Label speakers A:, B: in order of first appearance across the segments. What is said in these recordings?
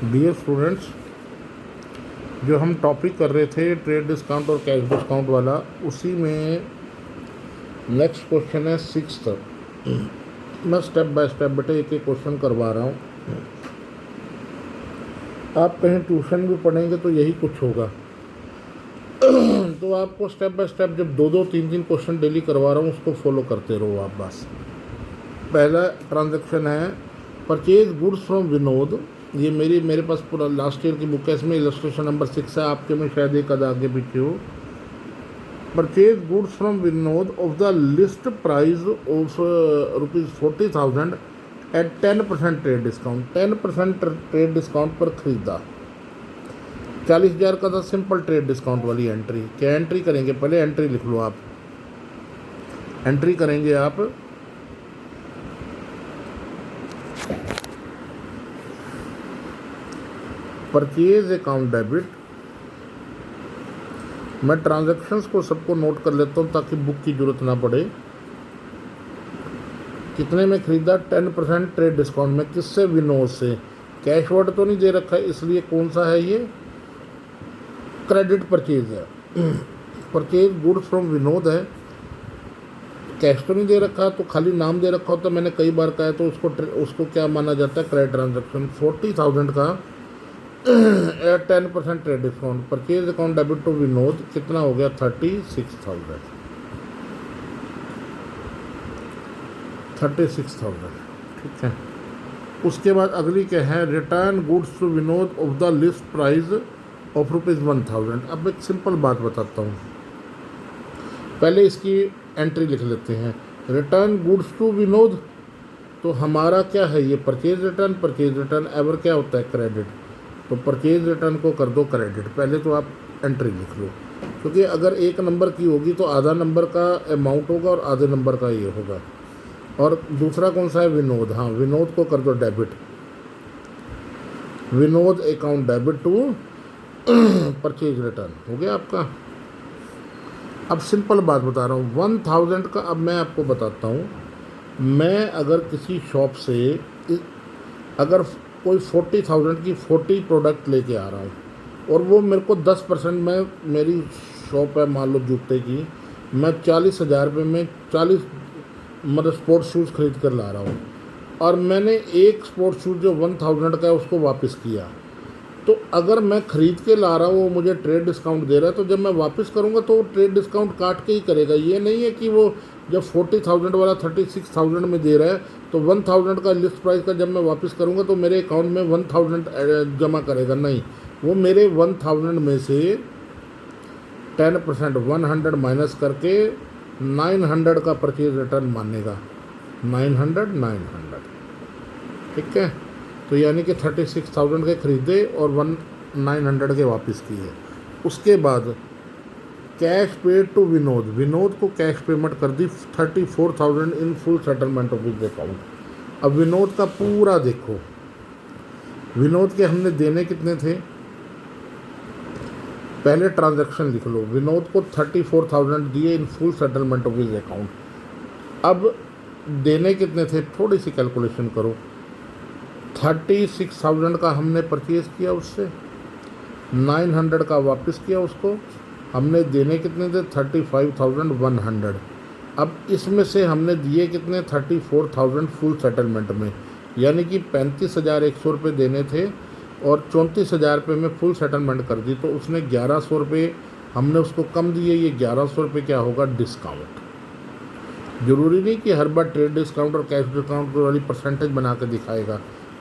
A: Dear students, जो हम topic कर रहे थे ट्रेड डिस्काउंट और कैश डिस्काउंट वाला, उसी में नेक्स्ट क्वेश्चन है सिक्स्थ। मैं स्टेप बाय स्टेप बेटे एक एक क्वेश्चन करवा रहा हूँ। आप कहीं ट्यूशन भी पढ़ेंगे तो यही कुछ होगा। तो आपको स्टेप बाय स्टेप जब दो दो तीन तीन क्वेश्चन डेली करवा रहा हूँ, उसको फॉलो करते रहो आप बस। पहला ट्रांजैक्शन है परचेज गुड्स फ्रॉम विनोद। ये मेरे पास पूरा लास्ट ईयर की बुक है, इसमें इलस्ट्रेशन नंबर 6 है, आपके में शायद एक आधा आगे पीछे हो। Purchase goods from Vinod of the list price of ₹40,000 at 10% trade discount. 10% trade discount पर खरीदा। 40,000 का था सिंपल ट्रेड डिस्काउंट वाली एंट्री। क्या एंट्री करेंगे? पहले एंट्री लिख लो आप। एंट्री करेंगे आप परचेज अकाउंट डेबिट। मैं ट्रांजैक्शंस को सबको नोट कर लेता हूँ ताकि बुक की जरूरत ना पड़े। कितने में खरीदा? 10% ट्रेड डिस्काउंट में। किससे? विनोद से। कैश वर्ड तो नहीं दे रखा है, इसलिए कौन सा है ये? क्रेडिट परचेज है। परचेज गुड्स फ्रॉम विनोद है, कैश तो नहीं दे रखा, तो खाली नाम दे रखा होता। मैंने कई बार कहा है, तो उसको क्या माना जाता है? Credit transaction. 40,000 का 10% trade discount. Purchase account debit to Vinod कितना हो गया? 36,000। 36,000, ठीक है। उसके बाद अगली क्या है? Return goods to Vinod of the list price of ₹1,000। अब एक सिंपल बात बताता हूँ, पहले इसकी एंट्री लिख लेते हैं। रिटर्न गुड्स टू विनोद, तो हमारा क्या है ये? Purchase return. Purchase return ever क्या होता है? क्रेडिट। तो परचेज रिटर्न को कर दो क्रेडिट। पहले तो आप एंट्री लिख लो, क्योंकि अगर एक नंबर की होगी तो आधा नंबर का अमाउंट होगा और आधे नंबर का ये होगा। और दूसरा कौन सा है? विनोद। हाँ, विनोद को कर दो debit. Vinod account debit to purchase return हो गया आपका। अब सिंपल बात बता रहा हूँ, 1,000 का। अब मैं आपको बताता हूँ, मैं अगर किसी शॉप से अगर कोई 40,000 की 40 प्रोडक्ट लेके आ रहा हूँ और वो मेरे को 10% में, मेरी शॉप है मान लो जूते की, मैं 40,000 रुपये में 40 मतलब स्पोर्ट्स शूज़ खरीद कर ला रहा हूँ, और मैंने एक स्पोर्ट्स शूज़ जो 1,000 का है उसको वापस किया, तो अगर मैं ख़रीद के ला रहा हूँ वो मुझे ट्रेड डिस्काउंट दे रहा है, तो जब मैं वापस करूँगा तो वो ट्रेड डिस्काउंट काट के ही करेगा। ये नहीं है कि वो जब 40,000 वाला 36,000 में दे रहा है तो 1,000 का लिस्ट प्राइस का जब मैं वापस करूँगा तो मेरे अकाउंट में 1,000 जमा करेगा। नहीं, वो मेरे 1,000 में से 10% 100 माइनस करके 900 का परचेज रिटर्न मानेगा। 900, ठीक है। तो यानी कि 36,000 के खरीदे और 900 के वापस किए। उसके बाद cash paid to Vinod. Vinod को कैश पेमेंट कर दी 34,000 in full settlement of his account. अब विनोद का पूरा देखो, विनोद के हमने देने कितने थे? पहले ट्रांजैक्शन लिख लो। विनोद को 34,000 दिए इन full settlement of his account. अब देने कितने थे? थोड़ी सी कैलकुलेशन करो। 36,000 का हमने परचेज़ किया उससे, 900 का वापस किया उसको, हमने देने कितने थे? 35,100। अब इसमें से हमने दिए कितने? 34,000 फुल सेटलमेंट में, यानी कि 35,100 रुपये देने थे और 34,000 रुपये में फुल सेटलमेंट कर दी, तो उसने 1,100 रुपये हमने उसको कम दिए। ये 1,100 रुपये क्या होगा? डिस्काउंट। ज़रूरी नहीं कि हर बार ट्रेड डिस्काउंट और कैश डिस्काउंट वाली परसेंटेज बना के दिखाएगा,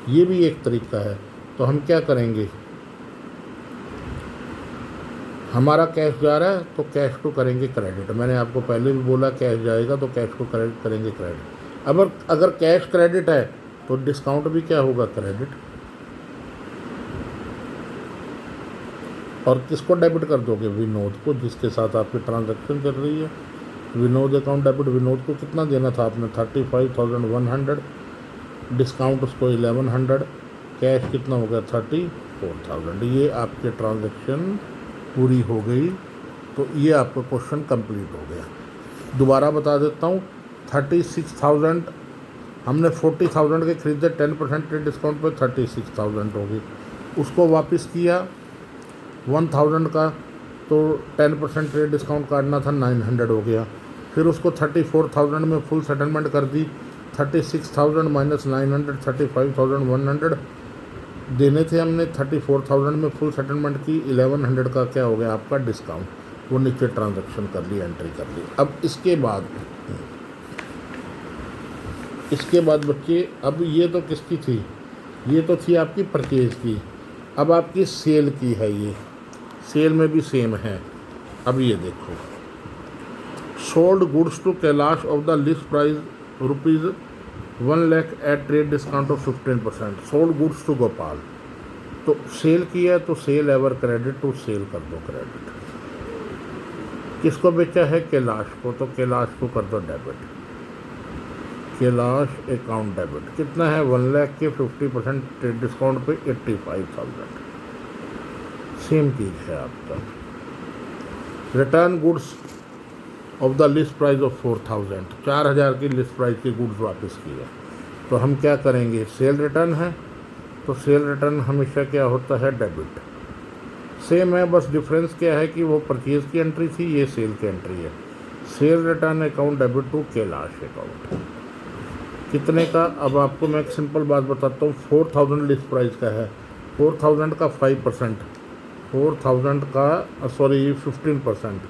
A: ये भी एक तरीका है। तो हम क्या करेंगे? हमारा कैश जा रहा है तो कैश को करेंगे क्रेडिट। मैंने आपको पहले भी बोला कैश जाएगा तो कैश को क्रेडिट करेंगे क्रेडिट। अब अगर कैश क्रेडिट है तो डिस्काउंट भी क्या होगा? क्रेडिट। और किसको डेबिट कर दोगे? विनोद को, जिसके साथ आपकी ट्रांजैक्शन चल रही है। Vinod account debit. विनोद को कितना देना था आपने? 35,100। डिस्काउंट उसको 1,100। कैश कितना हो गया? 34,000। ये आपके ट्रांजैक्शन पूरी हो गई। तो ये आपका क्वेश्चन कंप्लीट हो गया। दोबारा बता देता हूँ, 36,000 हमने 40,000 के खरीदे, 10% के डिस्काउंट पर 36,000 होगी। उसको वापस किया 1000 का, तो 10% ट्रेड डिस्काउंट काटना था, 900 हो गया। फिर उसको 34,000 में फुल सेटलमेंट कर दी, 36,000 माइनस 900, 35,100 देने थे हमने, 34,000 में फुल सेटलमेंट की, 1100 का क्या हो गया आपका डिस्काउंट, वो नीचे ट्रांजैक्शन कर ली, एंट्री कर ली। अब इसके बाद बच्चे, अब ये तो किसकी थी, ये तो थी आपकी परचेज की। अब आपकी सेल की है, ये सेल में भी सेम है। अब ये देखो, sold goods to Kailash of the list price ₹1 lakh at trade discount of 15%, sold goods to Gopal. तो सेल किया है तो sale ever credit to sale कर दो क्रेडिट। किसको बेचा है, कैलाश को, तो कैलाश को कर दो डेबिट, कैलाश अकाउंट डेबिट। कितना है, 1 लाख के 50% ट्रेड डिस्काउंट पे 85,000। सेम चीज़ है आपका। Return goods of the list price of 4,000, 4,000 की लिस्ट प्राइस की गुड्स वापस की है। तो हम क्या करेंगे, सेल रिटर्न है, तो सेल रिटर्न हमेशा क्या होता है, डेबिट। सेम है, बस डिफरेंस क्या है कि वो परचेज की एंट्री थी, ये सेल की एंट्री है। Sale return account debit to Kailash account. कितने का, अब आपको मैं एक सिंपल बात बताता हूँ, 4,000 लिस्ट प्राइस का है, 4,000 का 5%, 4,000 का 15%,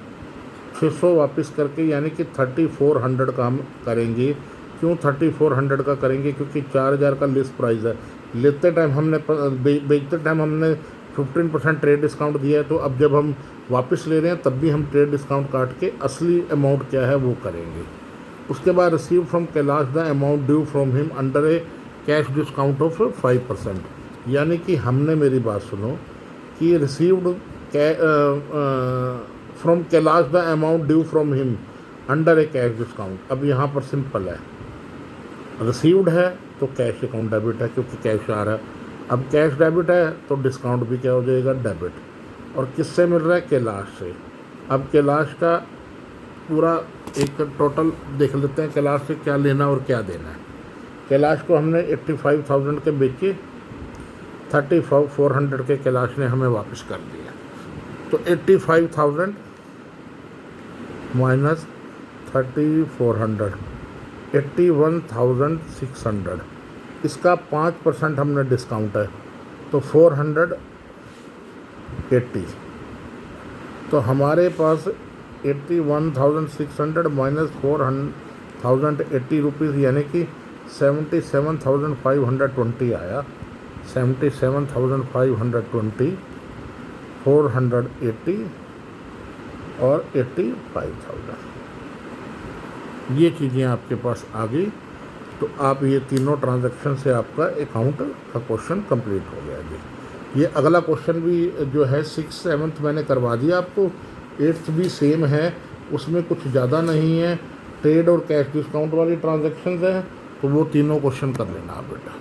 A: 600 वापस करके, यानी कि 3,400 का हम करेंगे। क्यों 3,400 का करेंगे, क्योंकि 4,000 का लिस्ट प्राइस है। लेते टाइम हमने बेचते टाइम हमने 15% ट्रेड डिस्काउंट दिया है, तो अब जब हम वापस ले रहे हैं तब भी हम ट्रेड डिस्काउंट काट के असली अमाउंट क्या है वो करेंगे। उसके बाद receive from Kailash the amount due from him under A cash discount of 5%, यानी कि हमने, मेरी बात सुनो, कि received from Kailash the amount due from him under A cash discount. अब यहाँ पर सिंपल है, रिसीव्ड है तो कैश अकाउंट डेबिट है, क्योंकि कैश आ रहा है। अब कैश डेबिट है तो डिस्काउंट भी क्या हो जाएगा, डेबिट। और किससे मिल रहा है, कैलाश से। अब कैलाश का पूरा एक टोटल देख लेते हैं, कैलाश से क्या लेना और क्या देना है। कैलाश को हमने 85,000 के बेचे, 3,400 के कैलाश ने हमें वापस कर दिया। तो 85,000 माइनस 3,400, 81,600। इसका 5% हमने डिस्काउंट है, तो 480। तो हमारे पास 81,600 माइनस 4,080 रुपीज़, यानी कि 77,520 आया। 77,520, 480 और 85,000, ये चीज़ें आपके पास आ गई। तो आप ये तीनों ट्रांजैक्शन से आपका अकाउंट का क्वेश्चन कंप्लीट हो गया जी। ये अगला क्वेश्चन भी जो है 6th 7th मैंने करवा दिया आपको, 8th भी सेम है, उसमें कुछ ज़्यादा नहीं है, ट्रेड और कैश डिस्काउंट वाली ट्रांजैक्शंस है, तो वो तीनों क्वेश्चन कर लेना आप बेटा।